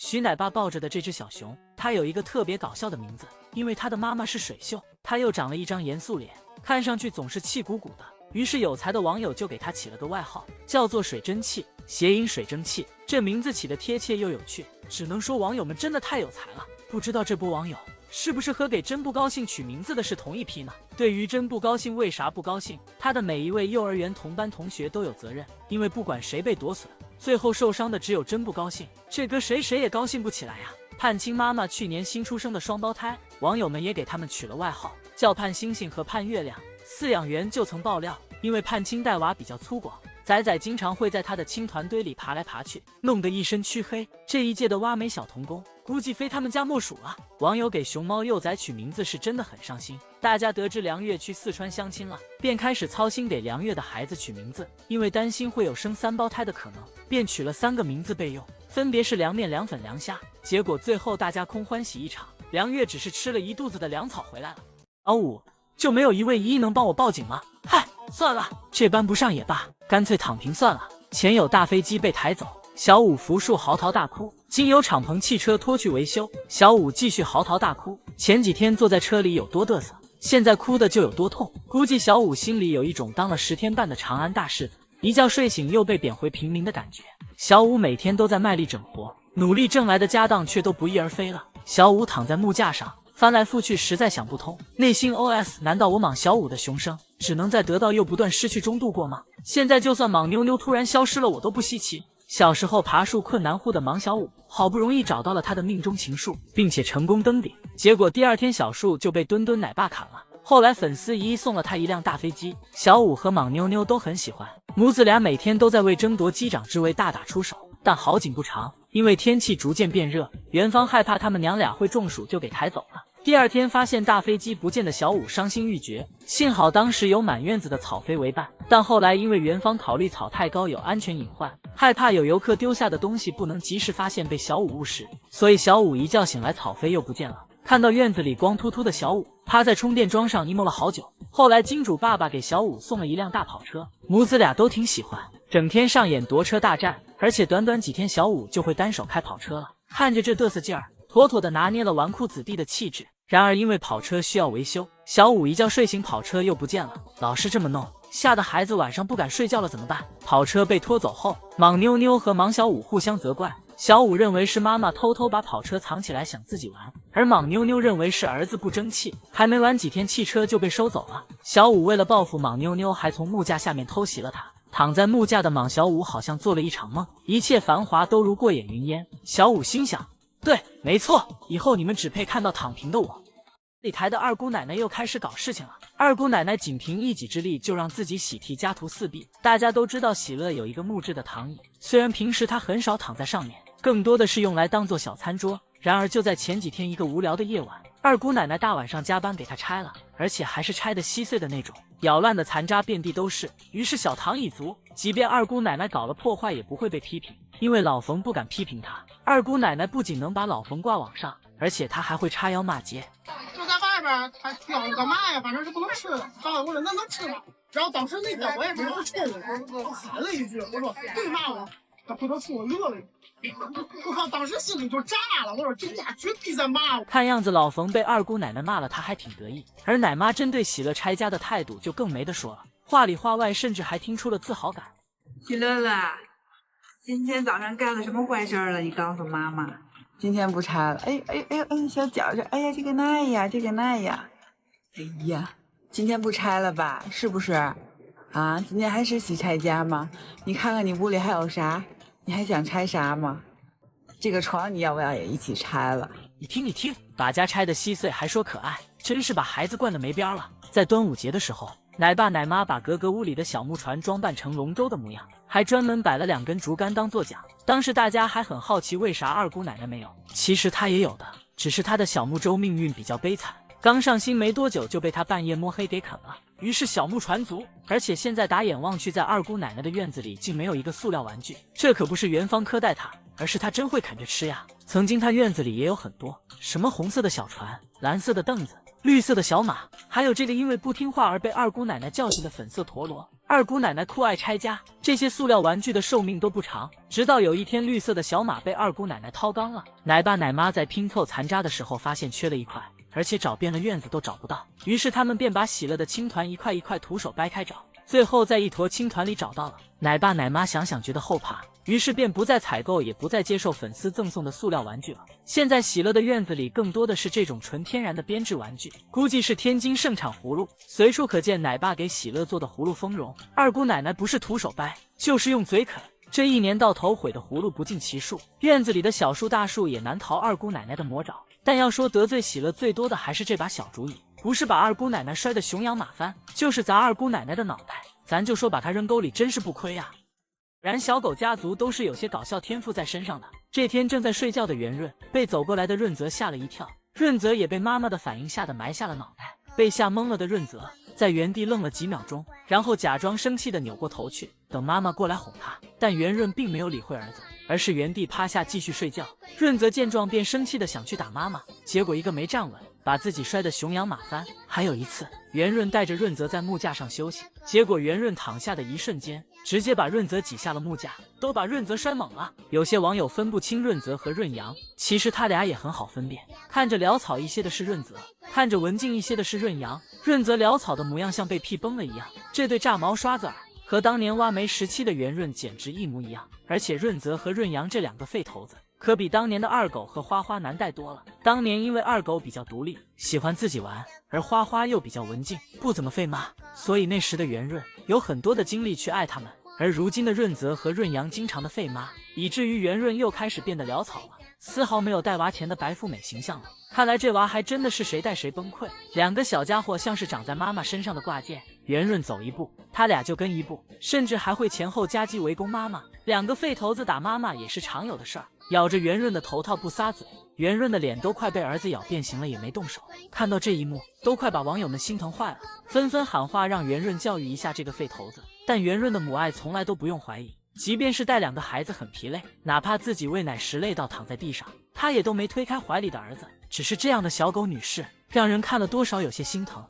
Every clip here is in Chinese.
徐奶爸抱着的这只小熊，它有一个特别搞笑的名字，因为它的妈妈是水秀，它又长了一张严肃脸，看上去总是气鼓鼓的。于是有才的网友就给它起了个外号，叫做水蒸气，谐音水蒸气。这名字起得贴切又有趣，只能说网友们真的太有才了。不知道这波网友是不是和给真不高兴取名字的是同一批呢？对于真不高兴为啥不高兴，他的每一位幼儿园同班同学都有责任，因为不管谁被夺损，最后受伤的只有真不高兴，这搁谁也高兴不起来呀。盼亲妈妈去年新出生的双胞胎，网友们也给他们取了外号，叫盼星星和盼月亮。饲养员就曾爆料，因为盼亲带娃比较粗犷，仔仔经常会在他的亲团堆里爬来爬去，弄得一身黢黑。这一届的挖煤小童工估计非他们家莫属了。网友给熊猫幼崽取名字是真的很上心。大家得知梁月去四川相亲了，便开始操心给梁月的孩子取名字，因为担心会有生3胞胎的可能，便取了3个名字备用，分别是凉面、凉粉、凉虾。结果最后大家空欢喜一场，梁月只是吃了一肚子的粮草回来了。老五，就没有一位姨姨能帮我报警吗？嗨，算了，这班不上也罢，干脆躺平算了。前有大飞机被抬走，小五扶树嚎啕大哭，经由敞篷汽车拖去维修，小五继续嚎啕大哭。前几天坐在车里有多嘚瑟，现在哭的就有多痛。估计小五心里有一种当了10天半的长安大柿子，一觉睡醒又被贬回平民的感觉。小五每天都在卖力整活，努力挣来的家当却都不翼而飞了。小五躺在木架上翻来覆去，实在想不通，内心 OS： 难道我莽小五的熊生只能在得到又不断失去中度过吗？现在就算莽妞妞突然消失了，我都不稀奇。小时候爬树困难户的莽小五，好不容易找到了他的命中情树，并且成功登顶，结果第2天小树就被墩墩奶爸砍了。后来粉丝一一送了他一辆大飞机，小五和莽妞妞都很喜欢，母子俩每天都在为争夺机长之位大打出手。但好景不长，因为天气逐渐变热，元芳害怕他们娘俩会中暑，就给抬走了。第2天发现大飞机不见的小五伤心欲绝，幸好当时有满院子的草飞为伴，但后来因为元芳考虑草太高有安全隐患，害怕有游客丢下的东西不能及时发现被小五误食，所以小五一觉醒来草飞又不见了。看到院子里光秃秃的小五，趴在充电桩上 emo 了好久。后来金主爸爸给小五送了一辆大跑车，母子俩都挺喜欢，整天上演夺车大战，而且短短几天小五就会单手开跑车了。看着这嘚瑟劲儿，妥妥的拿捏了纨绔子弟的气质。然而因为跑车需要维修，小五一觉睡醒跑车又不见了，老是这么弄，吓得孩子晚上不敢睡觉了，怎么办？跑车被拖走后，莽妞妞和莽小五互相责怪，小五认为是妈妈偷偷把跑车藏起来想自己玩，而莽妞妞认为是儿子不争气，还没玩几天汽车就被收走了。小五为了报复莽妞妞，还从木架下面偷袭了她。躺在木架的莽小五好像做了一场梦，一切繁华都如过眼云烟。小五心想，对，没错，以后你们只配看到躺平的我。理台的二姑奶奶又开始搞事情了。二姑奶奶仅凭一己之力就让自己喜提家徒四壁。大家都知道喜乐有一个木质的躺椅，虽然平时她很少躺在上面，更多的是用来当做小餐桌。然而就在前几天一个无聊的夜晚，二姑奶奶大晚上加班给她拆了，而且还是拆得稀碎的那种，咬烂的残渣遍地都是。于是小躺椅族，即便二姑奶奶搞了破坏也不会被批评，因为老冯不敢批评她。二姑奶奶不仅能把老冯挂网上，而且她还会叉腰骂街。就在外边还挑了干嘛呀？反正是不能吃的。刚才我说那能吃吗？然后当时那天我也是不冲我喊了一句，我说对骂我，他回头冲我乐了。我靠！当时心里就炸了。我说这家绝逼在骂我。看样子老冯被二姑奶奶骂了，他还挺得意。而奶妈针对喜乐拆家的态度就更没得说了，话里话外甚至还听出了自豪感。喜乐乐，今天早上干了什么坏事了？你告诉妈妈。今天不拆了。哎，小脚这，哎呀，这个那呀，这个那呀。哎呀，今天不拆了吧？是不是？啊，今天还是喜拆家吗？你看看你屋里还有啥？你还想拆啥吗？这个床你要不要也一起拆了？你听，把家拆的稀碎还说可爱，真是把孩子惯得没边了。在端午节的时候，奶爸奶妈把格格屋里的小木船装扮成龙舟的模样，还专门摆了2根竹竿当作桨。当时大家还很好奇为啥二姑奶奶没有，其实她也有的，只是她的小木舟命运比较悲惨，刚上新没多久就被她半夜摸黑给啃了。于是小木船族，而且现在打眼望去，在二姑奶奶的院子里竟没有一个塑料玩具，这可不是元芳苛待她，而是她真会啃着吃呀。曾经她院子里也有很多，什么红色的小船、蓝色的凳子、绿色的小马，还有这个因为不听话而被二姑奶奶教训的粉色陀螺。二姑奶奶酷爱拆家，这些塑料玩具的寿命都不长，直到有一天绿色的小马被二姑奶奶掏缸了。奶爸奶妈在拼凑残渣的时候发现缺了一块，而且找遍了院子都找不到，于是他们便把洗了的青团一块一块徒手掰开找，最后在一坨青团里找到了。奶爸奶妈想想觉得后怕，于是便不再采购也不再接受粉丝赠送的塑料玩具了。现在喜乐的院子里更多的是这种纯天然的编织玩具，估计是天津盛产葫芦，随处可见奶爸给喜乐做的葫芦丰容。二姑奶奶不是徒手掰，就是用嘴啃，这一年到头毁的葫芦不计其数，院子里的小树大树也难逃二姑奶奶的魔爪。但要说得罪喜乐最多的还是这把小主意，不是把二姑奶奶摔得熊仰马翻，就是砸二姑奶奶的脑袋，咱就说把她扔沟里真是不亏啊。然小狗家族都是有些搞笑天赋在身上的。这天正在睡觉的圆润被走过来的润泽吓了一跳，润泽也被妈妈的反应吓得埋下了脑袋。被吓懵了的润泽在原地愣了几秒钟，然后假装生气的扭过头去，等妈妈过来哄他。但圆润并没有理会儿子，而是原地趴下继续睡觉。润泽见状便生气的想去打妈妈，结果一个没站稳，把自己摔得熊仰马翻。还有一次，圆润带着润泽在木架上休息，结果圆润躺下的一瞬间，直接把润泽挤下了木架，都把润泽摔懵了。有些网友分不清润泽和润阳，其实他俩也很好分辨，看着潦草一些的是润泽，看着文静一些的是润阳。润泽潦草的模样像被屁崩了一样，这对炸毛刷子耳和当年挖煤时期的圆润简直一模一样。而且润泽和润阳这两个废头子可比当年的二狗和花花难带多了。当年因为二狗比较独立，喜欢自己玩，而花花又比较文静，不怎么费骂，所以那时的圆润有很多的精力去爱他们。而如今的润泽和润阳经常的费妈，以至于圆润又开始变得潦草了，丝毫没有带娃前的白富美形象了。看来这娃还真的是谁带谁崩溃。两个小家伙像是长在妈妈身上的挂件，圆润走一步，他俩就跟一步，甚至还会前后夹击围攻妈妈。两个废头子打妈妈也是常有的事儿，咬着圆润的头套不撒嘴，圆润的脸都快被儿子咬变形了也没动手。看到这一幕，都快把网友们心疼坏了，纷纷喊话让圆润教育一下这个废头子。但圆润的母爱从来都不用怀疑，即便是带两个孩子很疲累，哪怕自己喂奶时累到躺在地上，她也都没推开怀里的儿子。只是这样的小狗女士，让人看了多少有些心疼。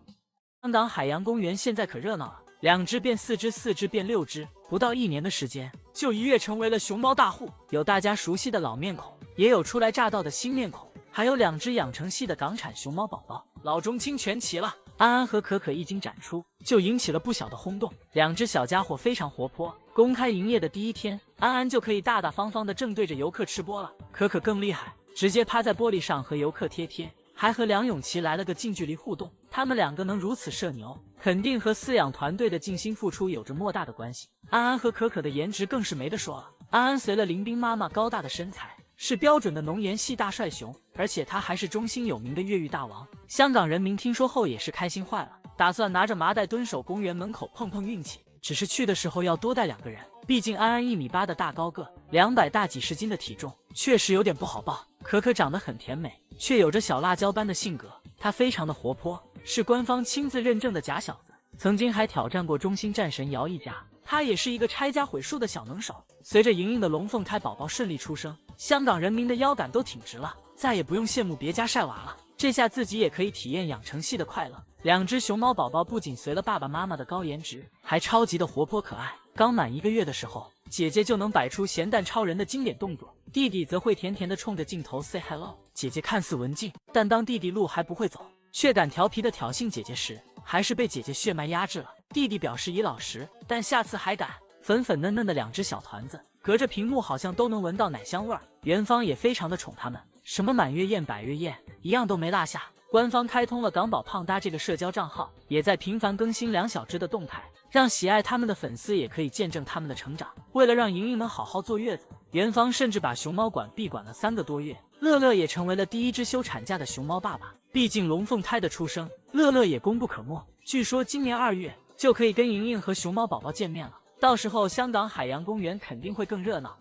香港海洋公园现在可热闹了，2只变4只，4只变6只，不到1年的时间就一跃成为了熊猫大户。有大家熟悉的老面孔，也有初来乍到的新面孔，还有2只养成系的港产熊猫宝宝，老中青全齐了。安安和可可一经展出，就引起了不小的轰动。2只小家伙非常活泼，公开营业的第一天，安安就可以大大方方的正对着游客吃播了。可可更厉害，直接趴在玻璃上和游客贴贴，还和梁咏琪来了个近距离互动。他们2个能如此社牛，肯定和饲养团队的尽心付出有着莫大的关系。安安和可可的颜值更是没得说了。安安随了林冰妈妈高大的身材，是标准的浓颜系大帅熊，而且他还是中心有名的越狱大王。香港人民听说后也是开心坏了，打算拿着麻袋蹲守公园门口碰碰运气。只是去的时候要多带2个人，毕竟安安1.8米的大高个，200大几十斤的体重，确实有点不好抱。可可长得很甜美，却有着小辣椒般的性格，她非常的活泼，是官方亲自认证的假小子，曾经还挑战过中心战神姚一家。他也是一个拆家毁树的小能手。随着莹莹的龙凤胎宝宝顺利出生，香港人民的腰杆都挺直了，再也不用羡慕别家晒娃了，这下自己也可以体验养成系的快乐。2只熊猫宝宝不仅随了爸爸妈妈的高颜值，还超级的活泼可爱。刚满1个月的时候，姐姐就能摆出咸蛋超人的经典动作，弟弟则会甜甜的冲着镜头 say hello。姐姐看似文静，但当弟弟路还不会走，却敢调皮的挑衅姐姐时，还是被姐姐血脉压制了。弟弟表示已老实，但下次还敢。粉粉嫩嫩的2只小团子，隔着屏幕好像都能闻到奶香味儿。园方也非常的宠他们，什么满月宴、百月宴，一样都没落下。官方开通了港宝胖搭这个社交账号，也在频繁更新2小只的动态，让喜爱他们的粉丝也可以见证他们的成长。为了让莹莹能好好坐月子，园方甚至把熊猫馆闭馆了3个多月。乐乐也成为了第1只休产假的熊猫爸爸。毕竟龙凤胎的出生，乐乐也功不可没。据说今年2月就可以跟莹莹和熊猫宝宝见面了，到时候香港海洋公园肯定会更热闹。